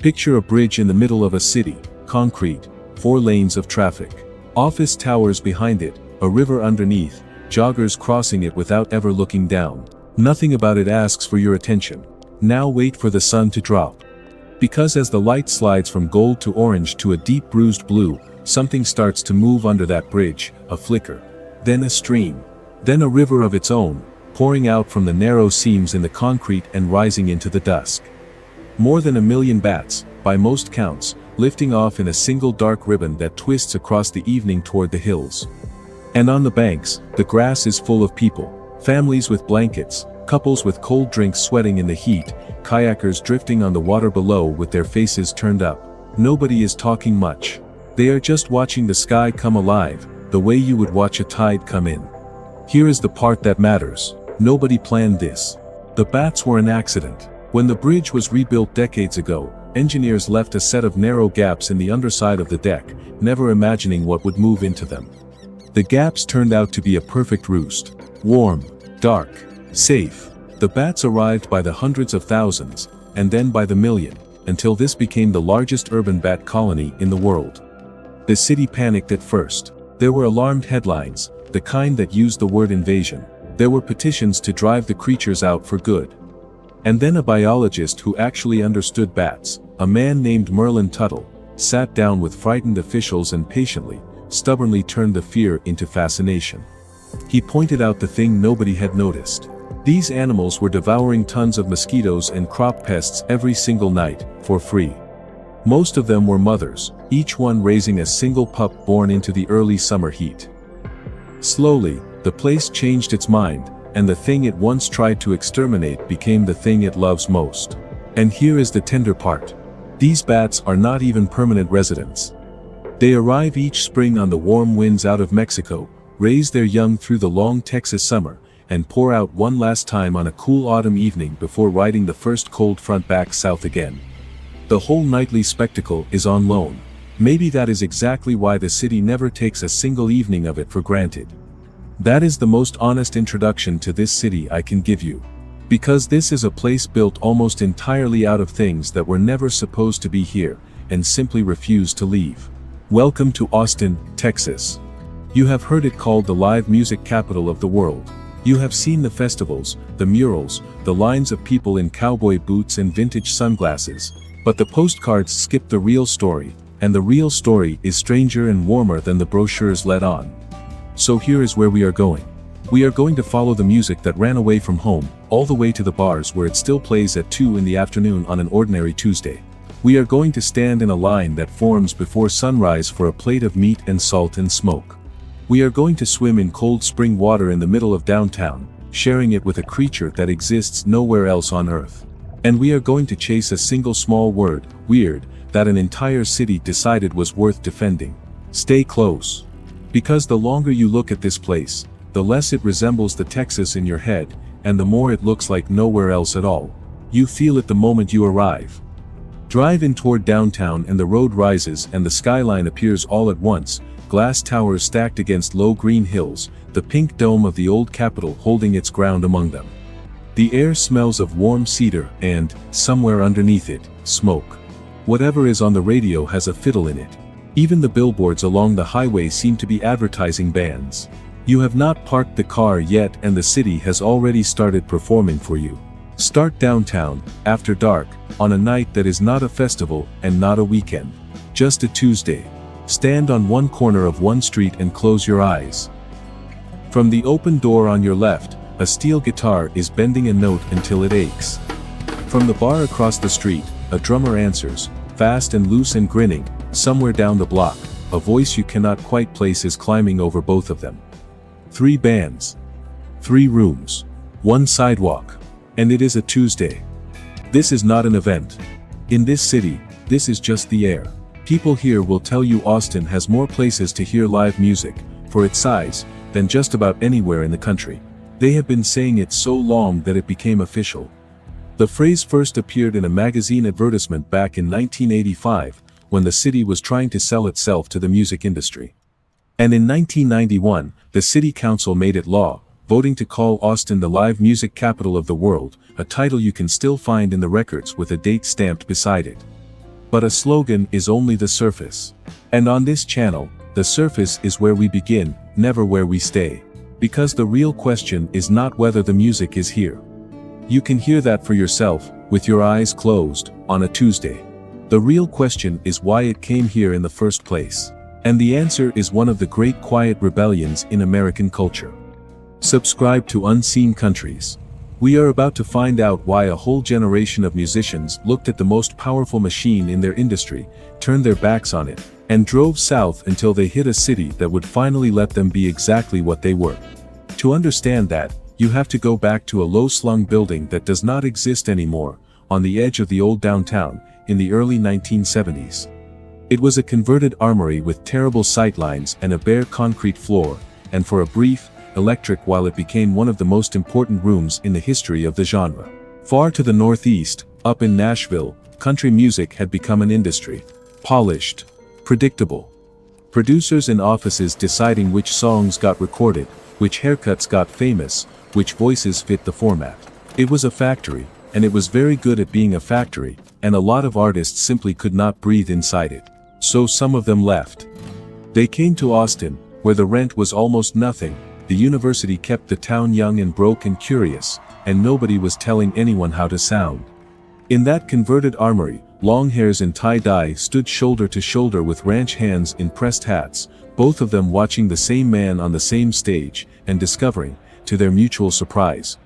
Picture a bridge in the middle of a city, concrete, 4 lanes of traffic. Office towers behind it, a river underneath, joggers crossing it without ever looking down. Nothing about it asks for your attention. Now wait for the sun to drop. Because as the light slides from gold to orange to a deep bruised blue, something starts to move under that bridge, a flicker. Then a stream. Then a river of its own, pouring out from the narrow seams in the concrete and rising into the dusk. More than 1 million bats, by most counts, lifting off in a single dark ribbon that twists across the evening toward the hills. And on the banks, the grass is full of people, families with blankets, couples with cold drinks sweating in the heat, kayakers drifting on the water below with their faces turned up. Nobody is talking much. They are just watching the sky come alive, the way you would watch a tide come in. Here is the part that matters. Nobody planned this. The bats were an accident. When the bridge was rebuilt decades ago, engineers left a set of narrow gaps in the underside of the deck, never imagining what would move into them. The gaps turned out to be a perfect roost. Warm, dark, safe. The bats arrived by the hundreds of thousands, and then by the million, until this became the largest urban bat colony in the world. The city panicked at first. There were alarmed headlines, the kind that used the word invasion. There were petitions to drive the creatures out for good. And then a biologist who actually understood bats, a man named Merlin Tuttle, sat down with frightened officials and patiently, stubbornly turned the fear into fascination. He pointed out the thing nobody had noticed. These animals were devouring tons of mosquitoes and crop pests every single night, for free. Most of them were mothers, each one raising a single pup born into the early summer heat. Slowly, the place changed its mind, and the thing it once tried to exterminate became the thing it loves most. And here is the tender part. These bats are not even permanent residents. They arrive each spring on the warm winds out of Mexico, raise their young through the long Texas summer, and pour out one last time on a cool autumn evening before riding the first cold front back south again. The whole nightly spectacle is on loan. Maybe that is exactly why the city never takes a single evening of it for granted. That is the most honest introduction to this city I can give you. Because this is a place built almost entirely out of things that were never supposed to be here, and simply refused to leave. Welcome to Austin, Texas. You have heard it called the live music capital of the world. You have seen the festivals, the murals, the lines of people in cowboy boots and vintage sunglasses, but the postcards skip the real story, and the real story is stranger and warmer than the brochures let on. So here is where we are going. We are going to follow the music that ran away from home, all the way to the bars where it still plays at 2 in the afternoon on an ordinary Tuesday. We are going to stand in a line that forms before sunrise for a plate of meat and salt and smoke. We are going to swim in cold spring water in the middle of downtown, sharing it with a creature that exists nowhere else on earth. And we are going to chase a single small word, weird, that an entire city decided was worth defending. Stay close. Because the longer you look at this place, the less it resembles the Texas in your head, and the more it looks like nowhere else at all. You feel it the moment you arrive. Drive in toward downtown and the road rises and the skyline appears all at once, glass towers stacked against low green hills, the pink dome of the old Capitol holding its ground among them. The air smells of warm cedar and, somewhere underneath it, smoke. Whatever is on the radio has a fiddle in it. Even the billboards along the highway seem to be advertising bands. You have not parked the car yet and the city has already started performing for you. Start downtown, after dark, on a night that is not a festival and not a weekend. Just a Tuesday. Stand on one corner of one street and close your eyes. From the open door on your left, a steel guitar is bending a note until it aches. From the bar across the street, a drummer answers, fast and loose and grinning. Somewhere down the block, a voice you cannot quite place is climbing over both of them. 3 bands. 3 rooms. 1 sidewalk. And it is a Tuesday. This is not an event. In this city, this is just the air. People here will tell you Austin has more places to hear live music, for its size, than just about anywhere in the country. They have been saying it so long that it became official. The phrase first appeared in a magazine advertisement back in 1985, when the city was trying to sell itself to the music industry. And in 1991, the city council made it law, voting to call Austin the live music capital of the world, a title you can still find in the records with a date stamped beside it. But a slogan is only the surface. And on this channel, the surface is where we begin, never where we stay. Because the real question is not whether the music is here. You can hear that for yourself, with your eyes closed, on a Tuesday. The real question is why it came here in the first place. And the answer is one of the great quiet rebellions in American culture. Subscribe to Unseen Countries. We are about to find out why a whole generation of musicians looked at the most powerful machine in their industry, turned their backs on it, and drove south until they hit a city that would finally let them be exactly what they were. To understand that, you have to go back to a low-slung building that does not exist anymore, on the edge of the old downtown, in the early 1970s. It was a converted armory with terrible sightlines and a bare concrete floor, and for a brief, electric while it became one of the most important rooms in the history of the genre. Far to the northeast, up in Nashville, country music had become an industry. Polished. Predictable. Producers in offices deciding which songs got recorded, which haircuts got famous, which voices fit the format. It was a factory, and it was very good at being a factory, and a lot of artists simply could not breathe inside it. So some of them left. They came to Austin, where the rent was almost nothing. The university kept the town young and broke and curious, and nobody was telling anyone how to sound. In that converted armory, long hairs in tie-dye stood shoulder to shoulder with ranch hands in pressed hats, both of them watching the same man on the same stage, and discovering, to their mutual surprise,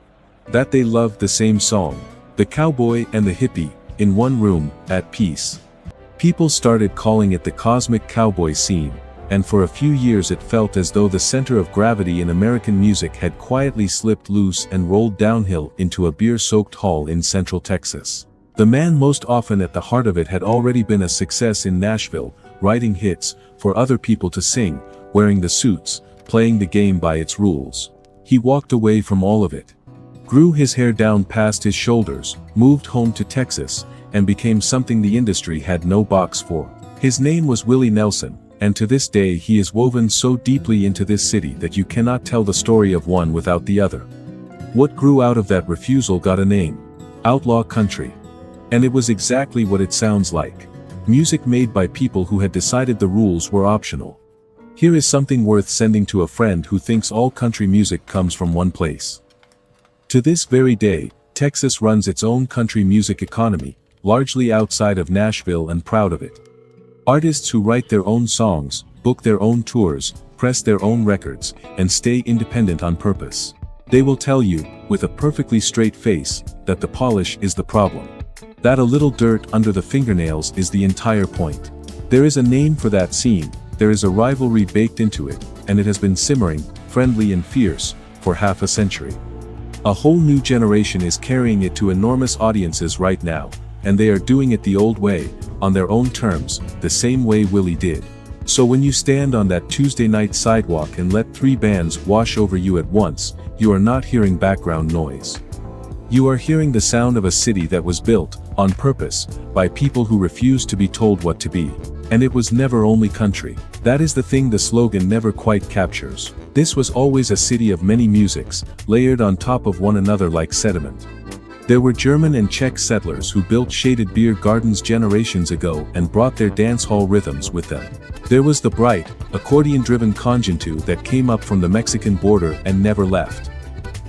that they loved the same song, the cowboy and the hippie, in one room, at peace. People started calling it the cosmic cowboy scene, and for a few years it felt as though the center of gravity in American music had quietly slipped loose and rolled downhill into a beer-soaked hall in Central Texas. The man most often at the heart of it had already been a success in Nashville, writing hits, for other people to sing, wearing the suits, playing the game by its rules. He walked away from all of it. Grew his hair down past his shoulders, moved home to Texas, and became something the industry had no box for. His name was Willie Nelson, and to this day he is woven so deeply into this city that you cannot tell the story of one without the other. What grew out of that refusal got a name: Outlaw Country. And it was exactly what it sounds like. Music made by people who had decided the rules were optional. Here is something worth sending to a friend who thinks all country music comes from one place. To this very day, Texas runs its own country music economy, largely outside of Nashville, and proud of it. Artists who write their own songs, book their own tours, press their own records, and stay independent on purpose. They will tell you, with a perfectly straight face, that the polish is the problem. That a little dirt under the fingernails is the entire point. There is a name for that scene, there is a rivalry baked into it, and it has been simmering, friendly and fierce, for half a century. A whole new generation is carrying it to enormous audiences right now, and they are doing it the old way, on their own terms, the same way Willie did. So when you stand on that Tuesday night sidewalk and let 3 bands wash over you at once, you are not hearing background noise. You are hearing the sound of a city that was built, on purpose, by people who refused to be told what to be. And it was never only country. That is the thing the slogan never quite captures. This was always a city of many musics, layered on top of one another like sediment. There were German and Czech settlers who built shaded beer gardens generations ago and brought their dance hall rhythms with them. There was the bright, accordion-driven conjunto that came up from the Mexican border and never left.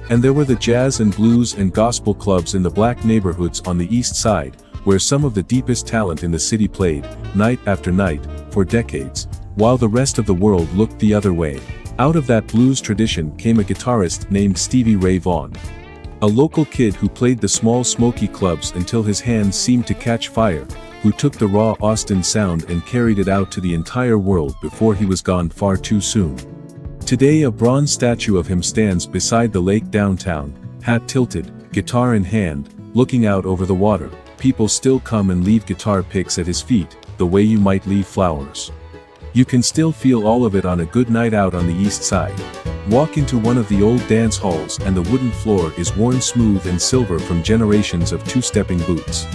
And there were the jazz and blues and gospel clubs in the black neighborhoods on the east side, where some of the deepest talent in the city played, night after night, for decades, while the rest of the world looked the other way. Out of that blues tradition came a guitarist named Stevie Ray Vaughan. A local kid who played the small smoky clubs until his hands seemed to catch fire, who took the raw Austin sound and carried it out to the entire world before he was gone far too soon. Today a bronze statue of him stands beside the lake downtown, hat tilted, guitar in hand, looking out over the water. People still come and leave guitar picks at his feet, the way you might leave flowers. You can still feel all of it on a good night out on the east side. Walk into one of the old dance halls and the wooden floor is worn smooth and silver from generations of two-stepping boots.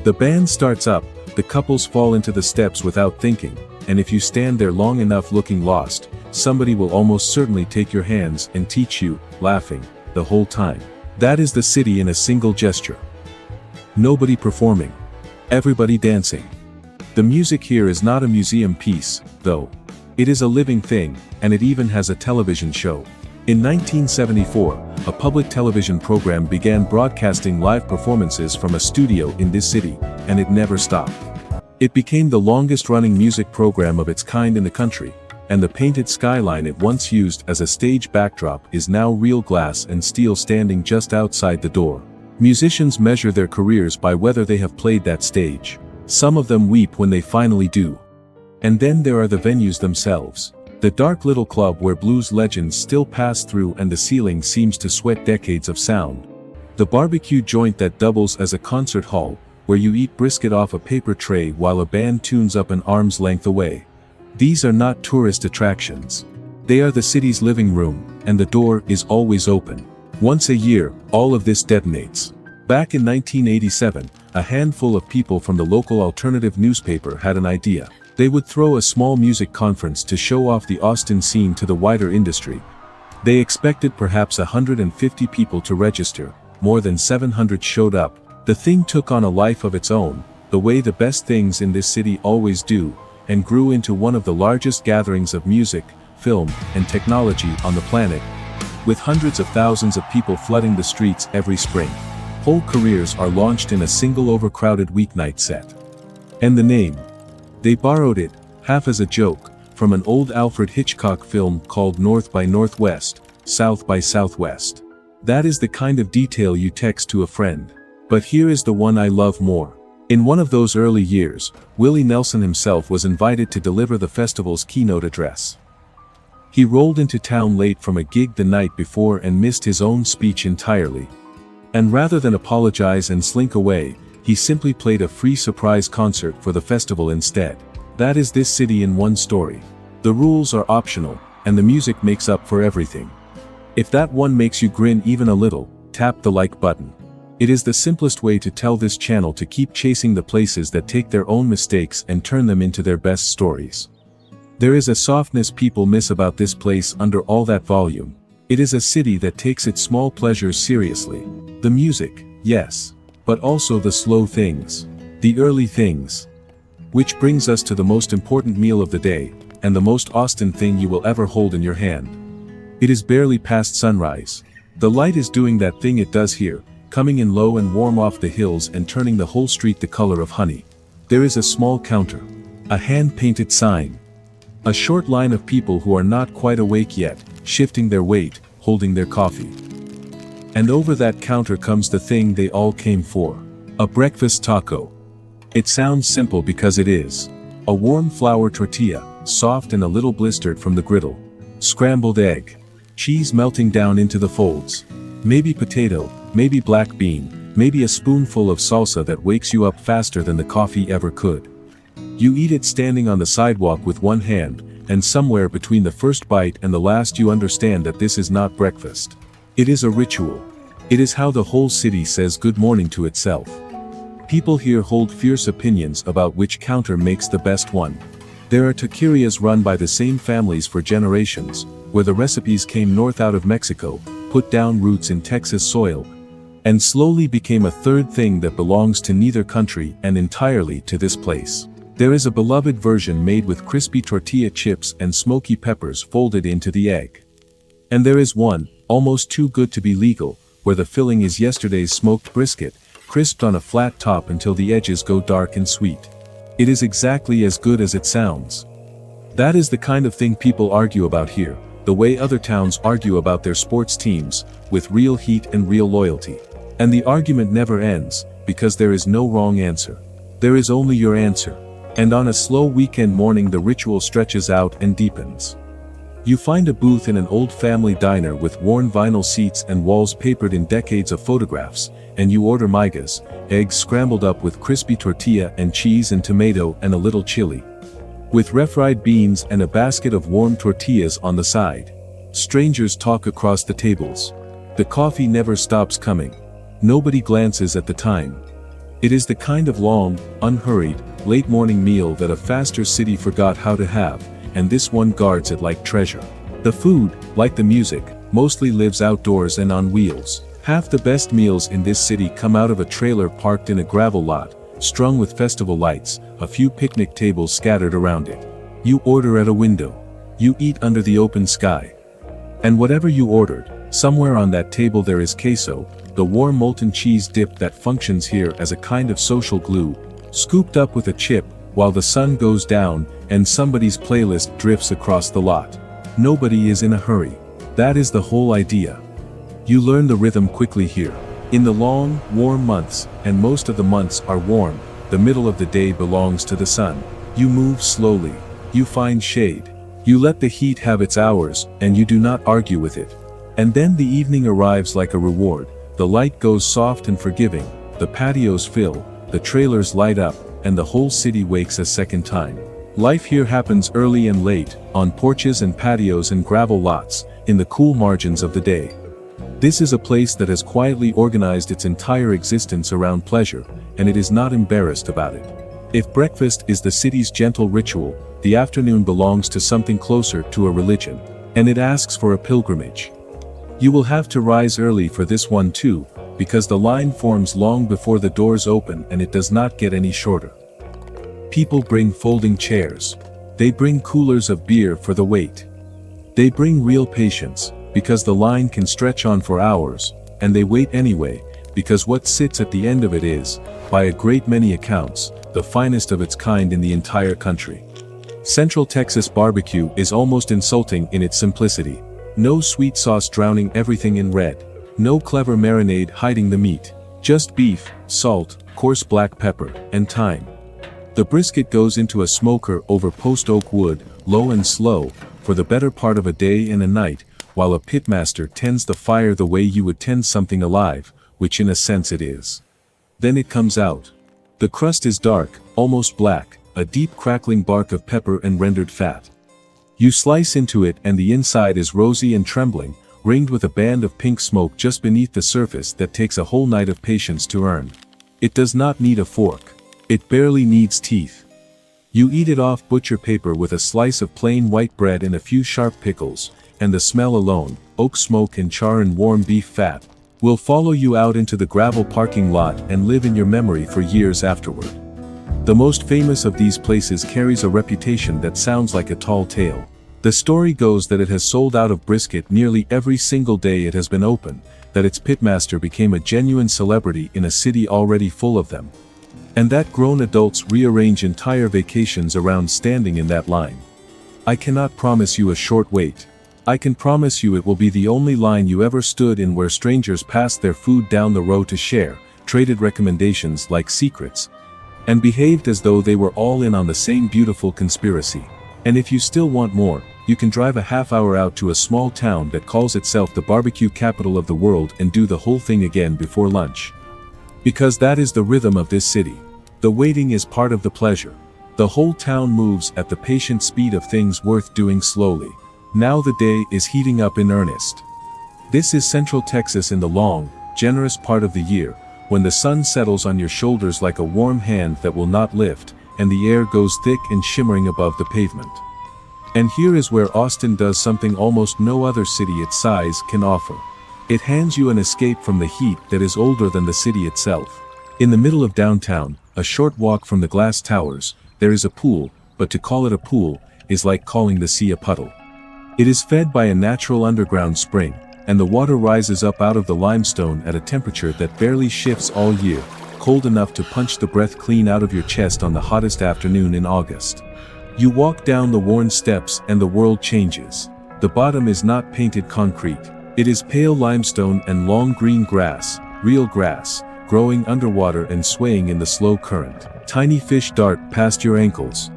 The band starts up, the couples fall into the steps without thinking, and if you stand there long enough looking lost, somebody will almost certainly take your hands and teach you, laughing, the whole time. That is the city in a single gesture. Nobody performing. Everybody dancing. The music here is not a museum piece, though. It is a living thing, and it even has a television show. In 1974, a public television program began broadcasting live performances from a studio in this city, and it never stopped. It became the longest-running music program of its kind in the country, and the painted skyline it once used as a stage backdrop is now real glass and steel standing just outside the door. Musicians measure their careers by whether they have played that stage. Some of them weep when they finally do. And then there are the venues themselves. The dark little club where blues legends still pass through and the ceiling seems to sweat decades of sound. The barbecue joint that doubles as a concert hall, where you eat brisket off a paper tray while a band tunes up an arm's length away. These are not tourist attractions. They are the city's living room, and the door is always open. Once a year, all of this detonates. Back in 1987, a handful of people from the local alternative newspaper had an idea. They would throw a small music conference to show off the Austin scene to the wider industry. They expected perhaps 150 people to register. More than 700 showed up. The thing took on a life of its own, the way the best things in this city always do, and grew into one of the largest gatherings of music, film, and technology on the planet, with hundreds of thousands of people flooding the streets every spring. Whole careers are launched in a single overcrowded weeknight set. And the name? They borrowed it, half as a joke, from an old Alfred Hitchcock film called North by Northwest, South by Southwest. That is the kind of detail you text to a friend. But here is the one I love more. In one of those early years, Willie Nelson himself was invited to deliver the festival's keynote address. He rolled into town late from a gig the night before and missed his own speech entirely. And rather than apologize and slink away, he simply played a free surprise concert for the festival instead. That is this city in one story. The rules are optional, and the music makes up for everything. If that one makes you grin even a little, tap the like button. It is the simplest way to tell this channel to keep chasing the places that take their own mistakes and turn them into their best stories. There is a softness people miss about this place under all that volume. It is a city that takes its small pleasures seriously. The music, yes. But also the slow things. The early things. Which brings us to the most important meal of the day, and the most Austin thing you will ever hold in your hand. It is barely past sunrise. The light is doing that thing it does here, coming in low and warm off the hills and turning the whole street the color of honey. There is a small counter. A hand-painted sign. A short line of people who are not quite awake yet, shifting their weight, holding their coffee. And over that counter comes the thing they all came for. A breakfast taco. It sounds simple because it is. A warm flour tortilla, soft and a little blistered from the griddle. Scrambled egg. Cheese melting down into the folds. Maybe potato, maybe black bean, maybe a spoonful of salsa that wakes you up faster than the coffee ever could. You eat it standing on the sidewalk with one hand, and somewhere between the first bite and the last you understand that this is not breakfast. It is a ritual. It is how the whole city says good morning to itself. People here hold fierce opinions about which counter makes the best one. There are taquerias run by the same families for generations, where the recipes came north out of Mexico, put down roots in Texas soil, and slowly became a third thing that belongs to neither country and entirely to this place. There is a beloved version made with crispy tortilla chips and smoky peppers folded into the egg. And there is one, almost too good to be legal, where the filling is yesterday's smoked brisket, crisped on a flat top until the edges go dark and sweet. It is exactly as good as it sounds. That is the kind of thing people argue about here, the way other towns argue about their sports teams, with real heat and real loyalty. And the argument never ends, because there is no wrong answer. There is only your answer. And on a slow weekend morning the ritual stretches out and deepens. You find a booth in an old family diner with worn vinyl seats and walls papered in decades of photographs, and you order migas, eggs scrambled up with crispy tortilla and cheese and tomato and a little chili. With refried beans and a basket of warm tortillas on the side. Strangers talk across the tables. The coffee never stops coming. Nobody glances at the time. It is the kind of long, unhurried, late morning meal that a faster city forgot how to have, and this one guards it like treasure. The food, like the music, mostly lives outdoors and on wheels. Half the best meals in this city come out of a trailer parked in a gravel lot, strung with festival lights, a few picnic tables scattered around it. You order at a window. You eat under the open sky. And whatever you ordered, somewhere on that table there is queso, the warm molten cheese dip that functions here as a kind of social glue, scooped up with a chip, while the sun goes down, and somebody's playlist drifts across the lot. Nobody is in a hurry. That is the whole idea. You learn the rhythm quickly here. In the long, warm months, and most of the months are warm, the middle of the day belongs to the sun. You move slowly. You find shade. You let the heat have its hours, and you do not argue with it. And then the evening arrives like a reward. The light goes soft and forgiving, the patios fill, the trailers light up, and the whole city wakes a second time. Life here happens early and late, on porches and patios and gravel lots, in the cool margins of the day. This is a place that has quietly organized its entire existence around pleasure, and it is not embarrassed about it. If breakfast is the city's gentle ritual, the afternoon belongs to something closer to a religion, and it asks for a pilgrimage. You will have to rise early for this one too, because the line forms long before the doors open and it does not get any shorter. People bring folding chairs. They bring coolers of beer for the wait. They bring real patience, because the line can stretch on for hours, and they wait anyway, because what sits at the end of it is, by a great many accounts, the finest of its kind in the entire country. Central Texas barbecue is almost insulting in its simplicity. No sweet sauce drowning everything in red. No clever marinade hiding the meat. Just beef, salt, coarse black pepper, and thyme. The brisket goes into a smoker over post oak wood, low and slow, for the better part of a day and a night, while a pitmaster tends the fire the way you would tend something alive, which in a sense it is. Then it comes out. The crust is dark, almost black, a deep crackling bark of pepper and rendered fat. You slice into it and the inside is rosy and trembling, ringed with a band of pink smoke just beneath the surface that takes a whole night of patience to earn. It does not need a fork. It barely needs teeth. You eat it off butcher paper with a slice of plain white bread and a few sharp pickles, and the smell alone, oak smoke and char and warm beef fat, will follow you out into the gravel parking lot and live in your memory for years afterward. The most famous of these places carries a reputation that sounds like a tall tale. The story goes that it has sold out of brisket nearly every single day it has been open, that its pitmaster became a genuine celebrity in a city already full of them. And that grown adults rearrange entire vacations around standing in that line. I cannot promise you a short wait. I can promise you it will be the only line you ever stood in where strangers passed their food down the row to share, traded recommendations like secrets, and behaved as though they were all in on the same beautiful conspiracy. And if you still want more, you can drive a half hour out to a small town that calls itself the barbecue capital of the world and do the whole thing again before lunch. Because that is the rhythm of this city. The waiting is part of the pleasure. The whole town moves at the patient speed of things worth doing slowly. Now the day is heating up in earnest. This is Central Texas in the long, generous part of the year, when the sun settles on your shoulders like a warm hand that will not lift, and the air goes thick and shimmering above the pavement. And here is where Austin does something almost no other city its size can offer. It hands you an escape from the heat that is older than the city itself. In the middle of downtown, a short walk from the glass towers, there is a pool, but to call it a pool is like calling the sea a puddle. It is fed by a natural underground spring, and the water rises up out of the limestone at a temperature that barely shifts all year, cold enough to punch the breath clean out of your chest on the hottest afternoon in August. You walk down the worn steps and the world changes. The bottom is not painted concrete. It is pale limestone and long green grass, real grass, growing underwater and swaying in the slow current. Tiny fish dart past your ankles.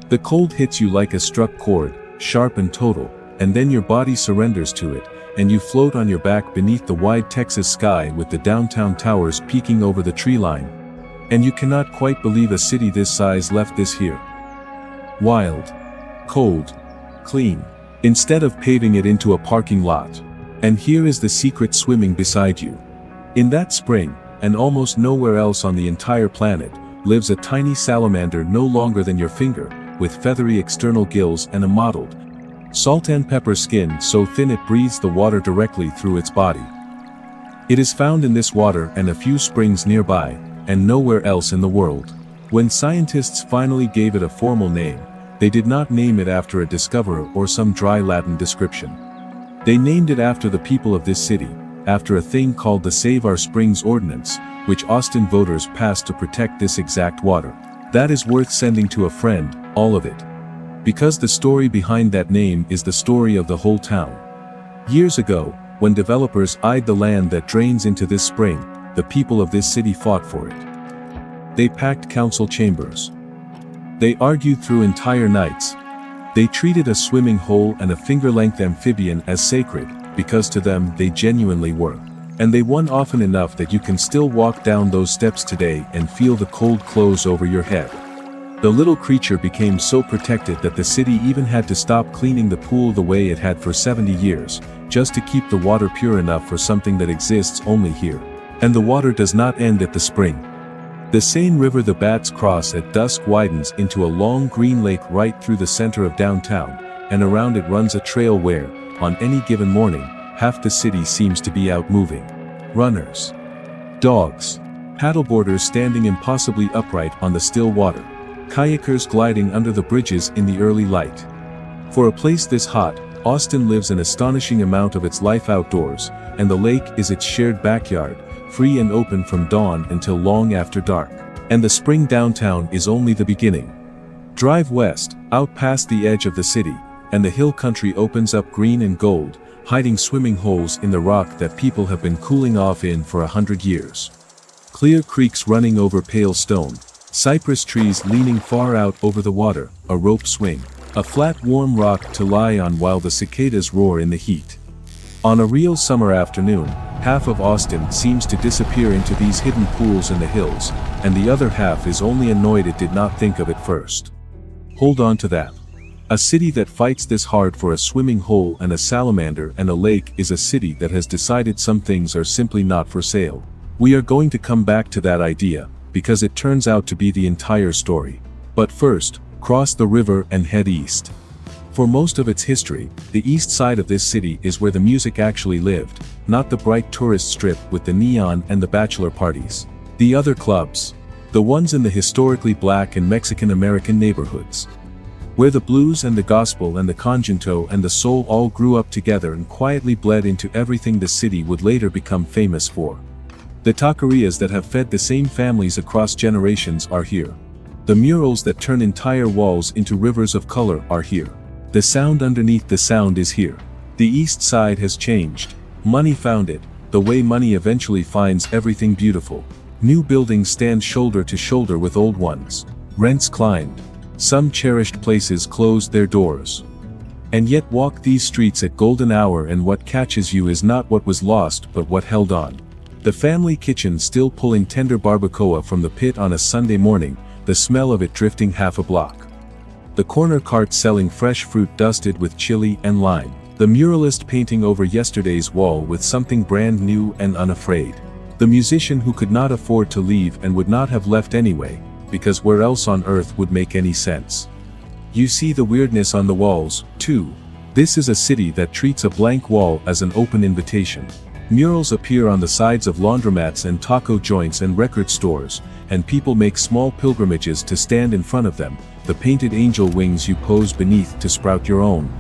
The cold hits you like a struck chord, sharp and total, and then your body surrenders to it, and you float on your back beneath the wide Texas sky with the downtown towers peeking over the tree line. And you cannot quite believe a city this size left this here. Wild, cold, clean, instead of paving it into a parking lot. And here is the secret swimming beside you. In that spring, and almost nowhere else on the entire planet, lives a tiny salamander no longer than your finger, with feathery external gills and a mottled, salt and pepper skin so thin it breathes the water directly through its body. It is found in this water and a few springs nearby, and nowhere else in the world. When scientists finally gave it a formal name, they did not name it after a discoverer or some dry Latin description. They named it after the people of this city, after a thing called the Save Our Springs Ordinance, which Austin voters passed to protect this exact water. That is worth sending to a friend, all of it. Because the story behind that name is the story of the whole town. Years ago, when developers eyed the land that drains into this spring, the people of this city fought for it. They packed council chambers. They argued through entire nights. They treated a swimming hole and a finger-length amphibian as sacred, because to them they genuinely were. And they won often enough that you can still walk down those steps today and feel the cold close over your head. The little creature became so protected that the city even had to stop cleaning the pool the way it had for 70 years, just to keep the water pure enough for something that exists only here. And the water does not end at the spring. The Seine River the bats cross at dusk widens into a long green lake right through the center of downtown, and around it runs a trail where, on any given morning, half the city seems to be out moving. Runners, dogs, paddleboarders standing impossibly upright on the still water, kayakers gliding under the bridges in the early light. For a place this hot, Austin lives an astonishing amount of its life outdoors, and the lake is its shared backyard, free and open from dawn until long after dark. And the spring downtown is only the beginning. Drive west, out past the edge of the city, and the hill country opens up green and gold, hiding swimming holes in the rock that people have been cooling off in for 100 years. Clear creeks running over pale stone, cypress trees leaning far out over the water, a rope swing, a flat warm rock to lie on while the cicadas roar in the heat. On a real summer afternoon, half of Austin seems to disappear into these hidden pools in the hills, and the other half is only annoyed it did not think of it first. Hold on to that. A city that fights this hard for a swimming hole and a salamander and a lake is a city that has decided some things are simply not for sale. We are going to come back to that idea, because it turns out to be the entire story. But first, cross the river and head east. For most of its history, the east side of this city is where the music actually lived, not the bright tourist strip with the neon and the bachelor parties. The other clubs. The ones in the historically black and Mexican-American neighborhoods. Where the blues and the gospel and the conjunto and the soul all grew up together and quietly bled into everything the city would later become famous for. The taquerias that have fed the same families across generations are here. The murals that turn entire walls into rivers of color are here. The sound underneath the sound is here. The east side has changed. Money found it, the way money eventually finds everything beautiful. New buildings stand shoulder to shoulder with old ones. Rents climbed. Some cherished places closed their doors. And yet walk these streets at golden hour and what catches you is not what was lost but what held on. The family kitchen still pulling tender barbacoa from the pit on a Sunday morning, the smell of it drifting half a block. The corner cart selling fresh fruit dusted with chili and lime. The muralist painting over yesterday's wall with something brand new and unafraid. The musician who could not afford to leave and would not have left anyway, because where else on earth would make any sense? You see the weirdness on the walls, too. This is a city that treats a blank wall as an open invitation. Murals appear on the sides of laundromats and taco joints and record stores, and people make small pilgrimages to stand in front of them, the painted angel wings you pose beneath to sprout your own.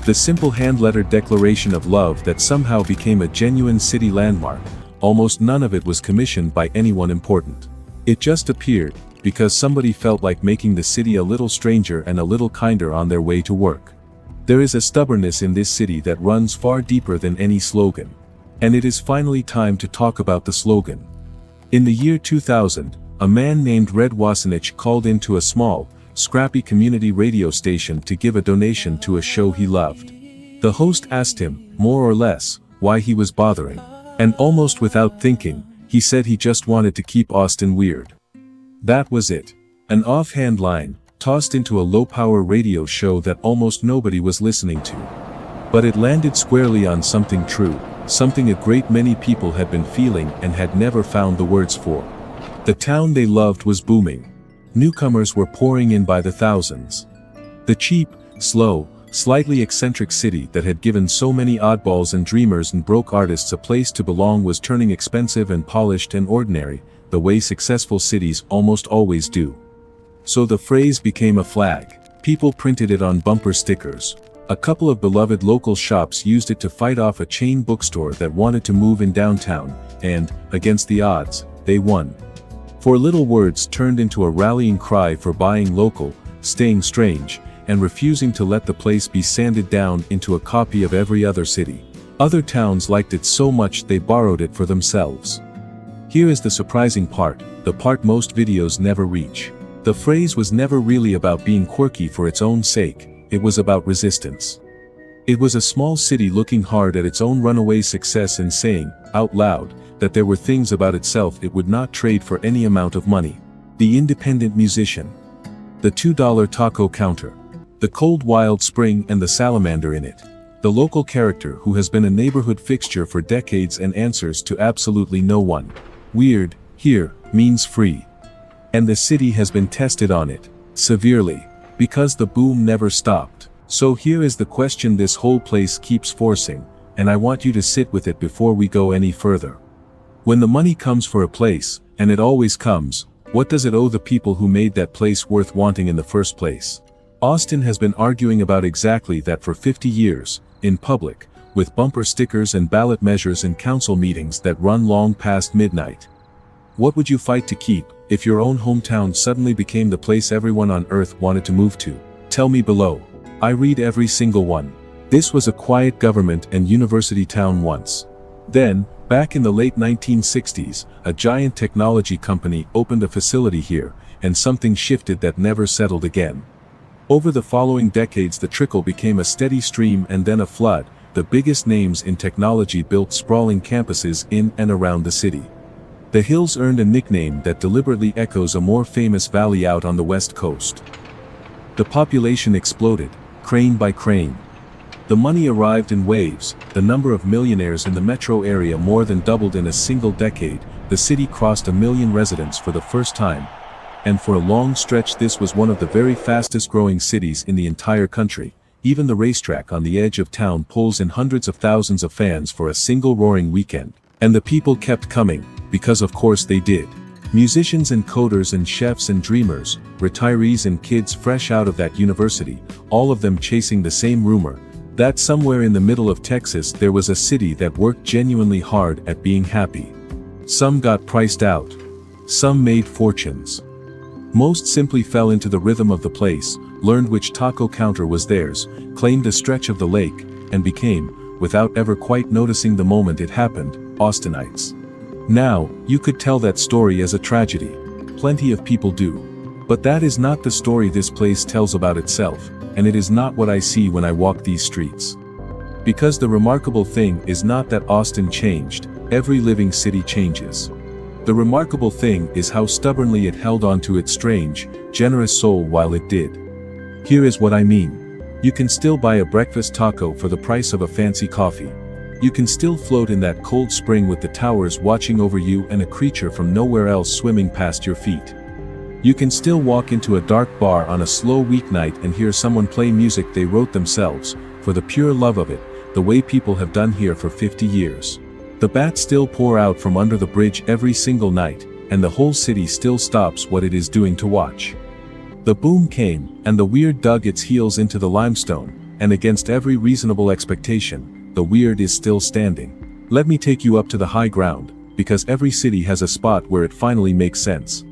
The simple hand-lettered declaration of love that somehow became a genuine city landmark, almost none of it was commissioned by anyone important. It just appeared, because somebody felt like making the city a little stranger and a little kinder on their way to work. There is a stubbornness in this city that runs far deeper than any slogan. And it is finally time to talk about the slogan. In the year 2000, a man named Red Wasanich called into a small, scrappy community radio station to give a donation to a show he loved. The host asked him, more or less, why he was bothering. And almost without thinking, he said he just wanted to keep Austin weird. That was it. An offhand line, tossed into a low-power radio show that almost nobody was listening to. But it landed squarely on something true, something a great many people had been feeling and had never found the words for. The town they loved was booming. Newcomers were pouring in by the thousands. The cheap, slow, slightly eccentric city that had given so many oddballs and dreamers and broke artists a place to belong was turning expensive and polished and ordinary, the way successful cities almost always do. So the phrase became a flag. People printed it on bumper stickers. A couple of beloved local shops used it to fight off a chain bookstore that wanted to move in downtown, and, against the odds, they won. Four little words turned into a rallying cry for buying local, staying strange, and refusing to let the place be sanded down into a copy of every other city. Other towns liked it so much they borrowed it for themselves. Here is the surprising part, the part most videos never reach. The phrase was never really about being quirky for its own sake, it was about resistance. It was a small city looking hard at its own runaway success and saying, out loud, that there were things about itself it would not trade for any amount of money. The independent musician. The $2 taco counter. The cold wild spring and the salamander in it. The local character who has been a neighborhood fixture for decades and answers to absolutely no one. Weird, here, means free. And the city has been tested on it, severely, because the boom never stopped. So here is the question this whole place keeps forcing, and I want you to sit with it before we go any further. When the money comes for a place, and it always comes, what does it owe the people who made that place worth wanting in the first place? Austin has been arguing about exactly that for 50 years, in public, with bumper stickers and ballot measures and council meetings that run long past midnight. What would you fight to keep, if your own hometown suddenly became the place everyone on earth wanted to move to? Tell me below. I read every single one. This was a quiet government and university town once. Then, back in the late 1960s, a giant technology company opened a facility here, and something shifted that never settled again. Over the following decades the trickle became a steady stream and then a flood. The biggest names in technology built sprawling campuses in and around the city. The hills earned a nickname that deliberately echoes a more famous valley out on the west coast. The population exploded, crane by crane. The money arrived in waves, the number of millionaires in the metro area more than doubled in a single decade, the city crossed 1 million residents for the first time. And for a long stretch this was one of the very fastest growing cities in the entire country. Even the racetrack on the edge of town pulls in hundreds of thousands of fans for a single roaring weekend. And the people kept coming, because of course they did. Musicians and coders and chefs and dreamers, retirees and kids fresh out of that university, all of them chasing the same rumor, that somewhere in the middle of Texas there was a city that worked genuinely hard at being happy. Some got priced out. Some made fortunes. Most simply fell into the rhythm of the place, learned which taco counter was theirs, claimed a stretch of the lake, and became, without ever quite noticing the moment it happened, Austinites. Now, you could tell that story as a tragedy. Plenty of people do. But that is not the story this place tells about itself, and it is not what I see when I walk these streets. Because the remarkable thing is not that Austin changed, every living city changes. The remarkable thing is how stubbornly it held on to its strange, generous soul while it did. Here is what I mean. You can still buy a breakfast taco for the price of a fancy coffee. You can still float in that cold spring with the towers watching over you and a creature from nowhere else swimming past your feet. You can still walk into a dark bar on a slow weeknight and hear someone play music they wrote themselves, for the pure love of it, the way people have done here for 50 years. The bats still pour out from under the bridge every single night, and the whole city still stops what it is doing to watch. The boom came, and the weird dug its heels into the limestone, and against every reasonable expectation, the weird is still standing. Let me take you up to the high ground, because every city has a spot where it finally makes sense.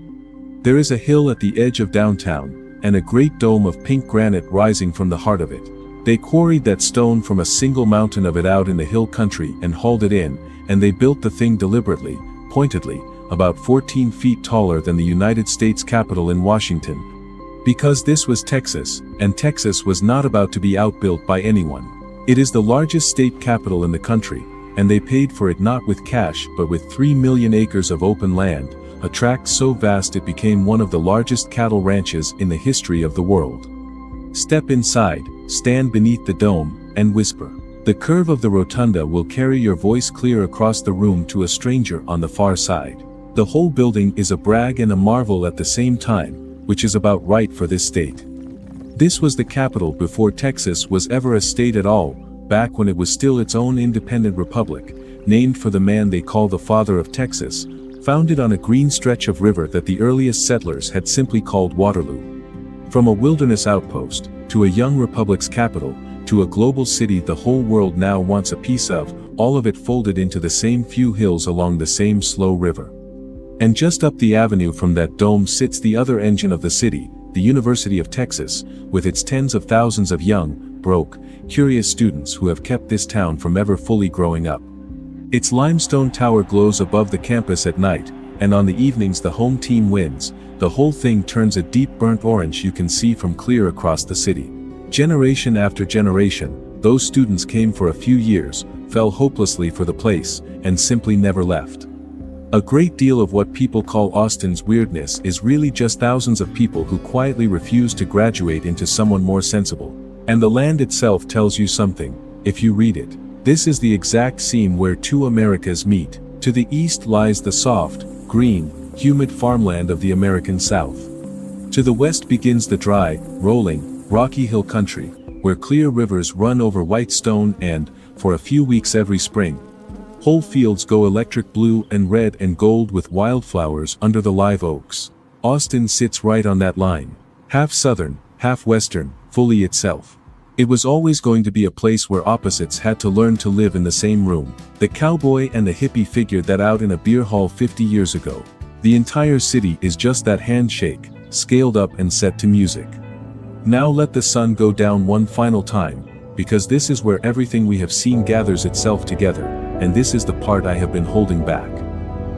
There is a hill at the edge of downtown, and a great dome of pink granite rising from the heart of it. They quarried that stone from a single mountain of it out in the hill country and hauled it in, and they built the thing deliberately, pointedly, about 14 feet taller than the United States Capitol in Washington. Because this was Texas, and Texas was not about to be outbuilt by anyone. It is the largest state capital in the country, and they paid for it not with cash but with 3 million acres of open land, a tract so vast it became one of the largest cattle ranches in the history of the world. Step inside, stand beneath the dome, and whisper. The curve of the rotunda will carry your voice clear across the room to a stranger on the far side. The whole building is a brag and a marvel at the same time, which is about right for this state. This was the capital before Texas was ever a state at all, back when it was still its own independent republic, named for the man they call the father of Texas, founded on a green stretch of river that the earliest settlers had simply called Waterloo. From a wilderness outpost, to a young republic's capital, to a global city the whole world now wants a piece of, all of it folded into the same few hills along the same slow river. And just up the avenue from that dome sits the other engine of the city, the University of Texas, with its tens of thousands of young, broke, curious students who have kept this town from ever fully growing up. Its limestone tower glows above the campus at night, and on the evenings the home team wins, the whole thing turns a deep burnt orange you can see from clear across the city. Generation after generation, those students came for a few years, fell hopelessly for the place, and simply never left. A great deal of what people call Austin's weirdness is really just thousands of people who quietly refuse to graduate into someone more sensible. And the land itself tells you something, if you read it. This is the exact seam where two Americas meet. To the east lies the soft, green, humid farmland of the American South. To the west begins the dry, rolling, rocky hill country, where clear rivers run over white stone and, for a few weeks every spring, whole fields go electric blue and red and gold with wildflowers under the live oaks. Austin sits right on that line. Half southern, half western, fully itself. It was always going to be a place where opposites had to learn to live in the same room. The cowboy and the hippie figured that out in a beer hall 50 years ago. The entire city is just that handshake, scaled up and set to music. Now let the sun go down one final time, because this is where everything we have seen gathers itself together, and this is the part I have been holding back.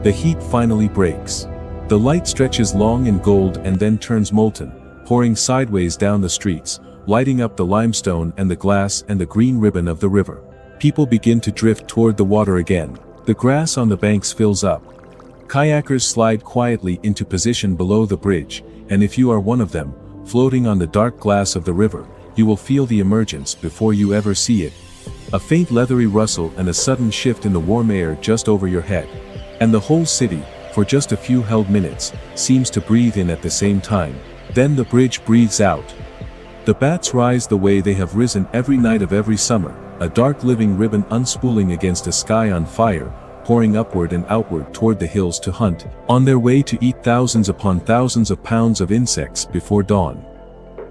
The heat finally breaks. The light stretches long and gold and then turns molten, pouring sideways down the streets, lighting up the limestone and the glass and the green ribbon of the river. People begin to drift toward the water again. The grass on the banks fills up. Kayakers slide quietly into position below the bridge, and if you are one of them, floating on the dark glass of the river, you will feel the emergence before you ever see it. A faint leathery rustle and a sudden shift in the warm air just over your head. And the whole city, for just a few held minutes, seems to breathe in at the same time. Then the bridge breathes out. The bats rise the way they have risen every night of every summer, a dark living ribbon unspooling against a sky on fire, pouring upward and outward toward the hills to hunt, on their way to eat thousands upon thousands of pounds of insects before dawn.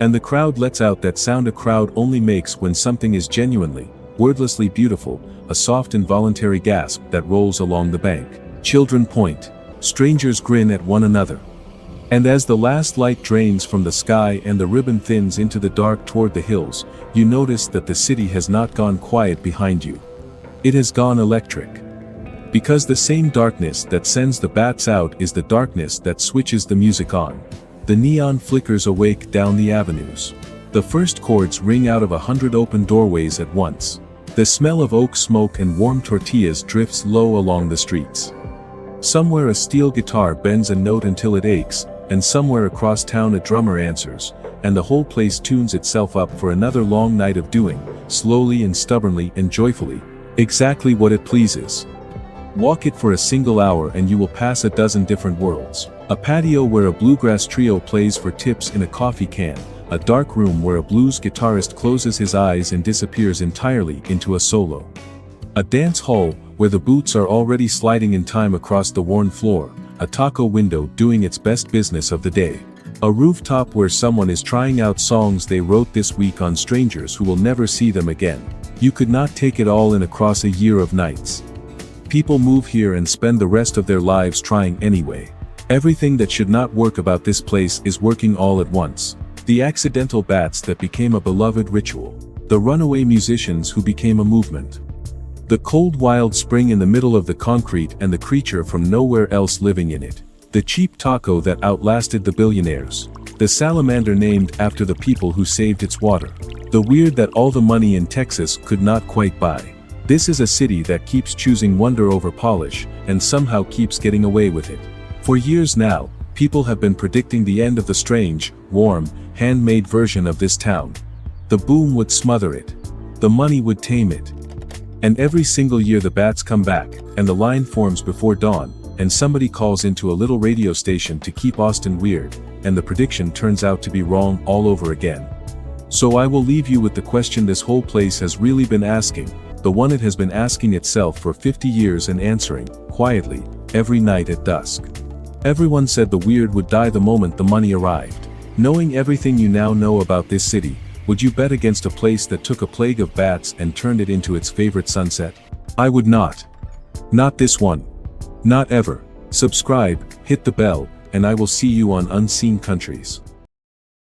And the crowd lets out that sound a crowd only makes when something is genuinely, wordlessly beautiful, a soft involuntary gasp that rolls along the bank. Children point. Strangers grin at one another. And as the last light drains from the sky and the ribbon thins into the dark toward the hills, you notice that the city has not gone quiet behind you. It has gone electric. Because the same darkness that sends the bats out is the darkness that switches the music on. The neon flickers awake down the avenues. The first chords ring out of 100 open doorways at once. The smell of oak smoke and warm tortillas drifts low along the streets. Somewhere a steel guitar bends a note until it aches, and somewhere across town a drummer answers, and the whole place tunes itself up for another long night of doing, slowly and stubbornly and joyfully, exactly what it pleases. Walk it for a single hour and you will pass a dozen different worlds. A patio where a bluegrass trio plays for tips in a coffee can, a dark room where a blues guitarist closes his eyes and disappears entirely into a solo. A dance hall where the boots are already sliding in time across the worn floor, a taco window doing its best business of the day. A rooftop where someone is trying out songs they wrote this week on strangers who will never see them again. You could not take it all in across a year of nights. People move here and spend the rest of their lives trying anyway. Everything that should not work about this place is working all at once. The accidental bats that became a beloved ritual. The runaway musicians who became a movement. The cold wild spring in the middle of the concrete and the creature from nowhere else living in it. The cheap taco that outlasted the billionaires. The salamander named after the people who saved its water. The weird that all the money in Texas could not quite buy. This is a city that keeps choosing wonder over polish, and somehow keeps getting away with it. For years now, people have been predicting the end of the strange, warm, handmade version of this town. The boom would smother it. The money would tame it. And every single year the bats come back, and the line forms before dawn, and somebody calls into a little radio station to keep Austin weird, and the prediction turns out to be wrong all over again. So I will leave you with the question this whole place has really been asking, the one it has been asking itself for 50 years and answering, quietly, every night at dusk. Everyone said the weird would die the moment the money arrived. Knowing everything you now know about this city, would you bet against a place that took a plague of bats and turned it into its favorite sunset? I would not. Not this one. Not ever. Subscribe, hit the bell, and I will see you on Unseen Countries.